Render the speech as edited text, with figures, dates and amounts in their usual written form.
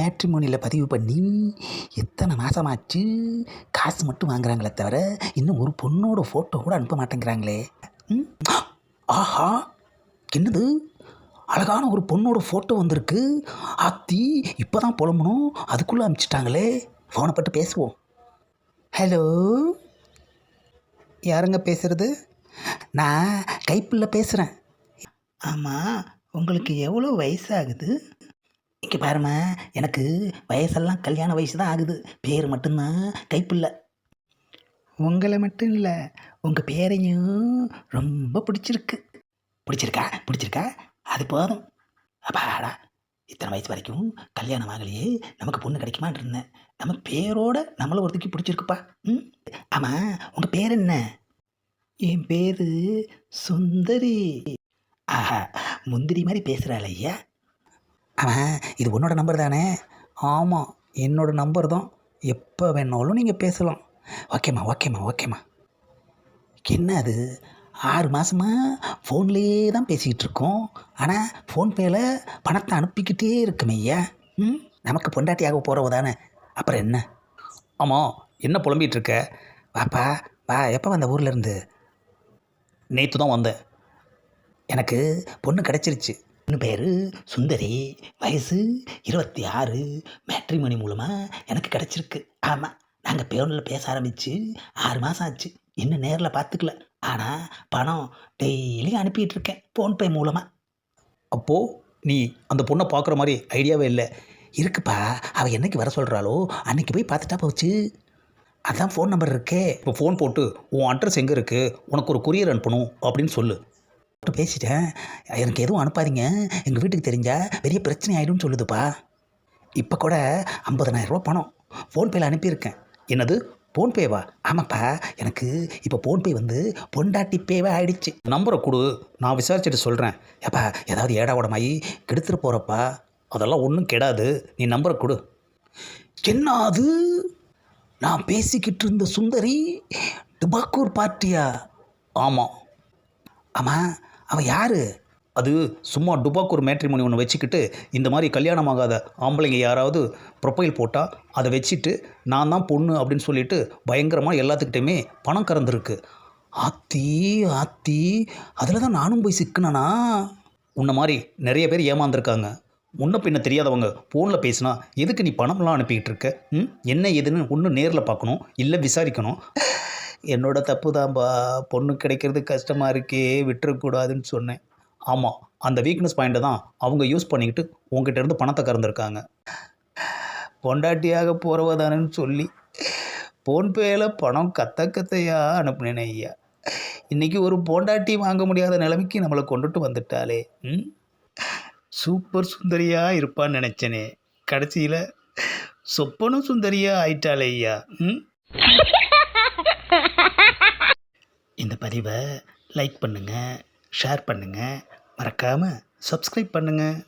மேட்ரிமோனியில் பதிவு பண்ணி எத்தனை மாதமாச்சு, காசு மட்டும் வாங்குறாங்களே தவிர இன்னும் ஒரு பொண்ணோட ஃபோட்டோ கூட அனுப்ப மாட்டேங்கிறாங்களே. ம் ஆஹா, என்னது அழகான ஒரு பொண்ணோட ஃபோட்டோ வந்திருக்கு. ஆத்தி, இப்போ தான் புலம்பணும், அதுக்குள்ளே அனுப்பிச்சிட்டாங்களே. ஃபோனை பட்டு பேசுவோம். ஹலோ, யாருங்க பேசுகிறது? நான் கைப்புள்ள பேசுகிறேன். ஆமாம், உங்களுக்கு எவ்வளோ வயசாகுது? இங்கே பாருமா, எனக்கு வயசெல்லாம் கல்யாண வயசு தான் ஆகுது. பேர் மட்டும்தான் கைப்புள்ள. உங்களை மட்டும் இல்லை, உங்கள் பேரையும் ரொம்ப பிடிச்சிருக்கு. பிடிச்சிருக்கா? அது போதும். அப்பாடா, இத்தனை வயசு வரைக்கும் கல்யாணம் ஆகலையே, நமக்கு பொண்ணு கிடைக்குமான்னு இருந்தேன். நம்ம பேரோட நம்மளை ஒருத்திக்கு பிடிச்சிருக்குப்பா. ம் ஆமாம், உங்கள் பேர் என்ன? என் பேர் சுந்தரி. ஆஹா, முந்திரி மாதிரி பேசுகிறாள் ஐயா. ஆமாம், இது உன்னோட நம்பர் தானே? ஆமாம், என்னோட நம்பர் தான். எப்போ வேணாலும் நீங்கள் பேசலாம். ஓகேம்மா. என்ன அது, 6 மாதமாக ஃபோன்லேயே தான் பேசிக்கிட்டு இருக்கோம். ஆனால் ஃபோன்பேயில் பணத்தை அனுப்பிக்கிட்டே இருக்குமே ஐயா. நமக்கு பொண்டாட்டியாக போகிறவ தானே, அப்புறம் என்ன? ஆமாம், என்ன புலம்பிகிட்டு இருக்க? வாப்பா வா. எப்போ வந்த ஊர்லேருந்து? நேற்று தான் வந்தேன். எனக்கு பொண்ணு கிடச்சிருச்சு. பொண்ணு பேர் சுந்தரி, வயசு 26, மேட்ரிமோனி மூலமாக எனக்கு கிடச்சிருக்கு. ஆமாம், நாங்கள் பேரில் பேச ஆரம்பித்து 6 மாதம் ஆச்சு. இன்னும் நேரில் பார்த்துக்கல. ஆனால் பணம் டெய்லி அனுப்பிட்டு இருக்கேன் ஃபோன்பே மூலமாக. அப்போது நீ அந்த பொண்ணை பார்க்குற மாதிரி ஐடியாவே இல்லை? இருக்குப்பா, அவள் என்னைக்கு வர சொல்கிறாளோ அன்றைக்கி போய் பார்த்துட்டா போச்சு. அதான் ஃபோன் நம்பர் இருக்கே. இப்போ ஃபோன் போட்டு உன் அட்ரஸ் எங்கே இருக்குது, உனக்கு ஒரு கொரியர் அனுப்பணும் அப்படின்னு சொல்லு. பேசிட்டேன். எனக்கு எதுவும் அனுப்பாதீங்க, எங்கள் வீட்டுக்கு தெரிஞ்சால் பெரிய பிரச்சனை ஆகிடும்னு சொல்லுதுப்பா. இப்போ கூட 50,000 ரூபா பணம் ஃபோன்பேயில் அனுப்பியிருக்கேன். என்னது, ஃபோன்பேவா? ஆமாப்பா, எனக்கு இப்போ ஃபோன்பே வந்து பொண்டாட்டி பேவே ஆகிடுச்சு. நம்பரை கொடு, நான் விசாரிச்சுட்டு சொல்கிறேன். ஏப்பா, ஏதாவது ஏடாவோடமாயி கெடுத்துட்டு போகிறப்பா. அதெல்லாம் ஒன்றும் கெடாது, நீ நம்பரை கொடு. என்ன அது, நான் பேசிக்கிட்டு இருந்த சுந்தரி டுபாக்கூர் பார்ட்டியா? ஆமாம். அவன் யார்? அது சும்மா டுபாக்கூர் மேட்ரிமோனி ஒன்று வச்சுக்கிட்டு இந்த மாதிரி கல்யாணம் ஆகாத ஆம்பளைங்க யாராவது ப்ரொஃபைல் போட்டால் அதை வச்சுட்டு நான் தான் பொண்ணு அப்படின்னு சொல்லிட்டு பயங்கரமாக எல்லாத்துக்கிட்டையுமே பணம் கறந்துருக்கு. ஆத்தி, அதில் தான் நானும் போய் சிக்கினேனா? உன்ன மாதிரி நிறைய பேர் ஏமாந்துருக்காங்க. முன்ன பின்ன தெரியாதவங்க ஃபோனில் பேசினா எதுக்கு நீ பணம்லாம் அனுப்பிக்கிட்டு இருக்க? என்ன ஏதுன்னு ஒன்று நேரில் பார்க்கணும், இல்லை விசாரிக்கணும். என்னோட தப்பு தான்பா, பொண்ணு கிடைக்கிறது கஷ்டமாக இருக்கே, விட்டுறக்கூடாதுன்னு சொன்னேன். ஆமாம், அந்த வீக்னஸ் பாயிண்ட்டை தான் அவங்க யூஸ் பண்ணிக்கிட்டு உங்ககிட்ட இருந்து பணத்தை கறந்துருக்காங்க. பொண்டாட்டியாக போகிறவதானன்னு சொல்லி ஃபோன்பேயில் பணம் கத்தையாக அனுப்புனேன் ஐயா. இன்றைக்கி ஒரு பொண்டாட்டி வாங்க முடியாத நிலைமைக்கு நம்மளை கொண்டுட்டு வந்துட்டாலே. சூப்பர் சுந்தரியாக இருப்பான்னு நினச்சேனே, கடைசியில் சொப்பனும் சுந்தரியாக ஆயிட்டாலே ஐயா. இந்த பதிவை லைக் பண்ணுங்கள், ஷேர் பண்ணுங்கள், மறக்காமல் சப்ஸ்கிரைப் பண்ணுங்கள்.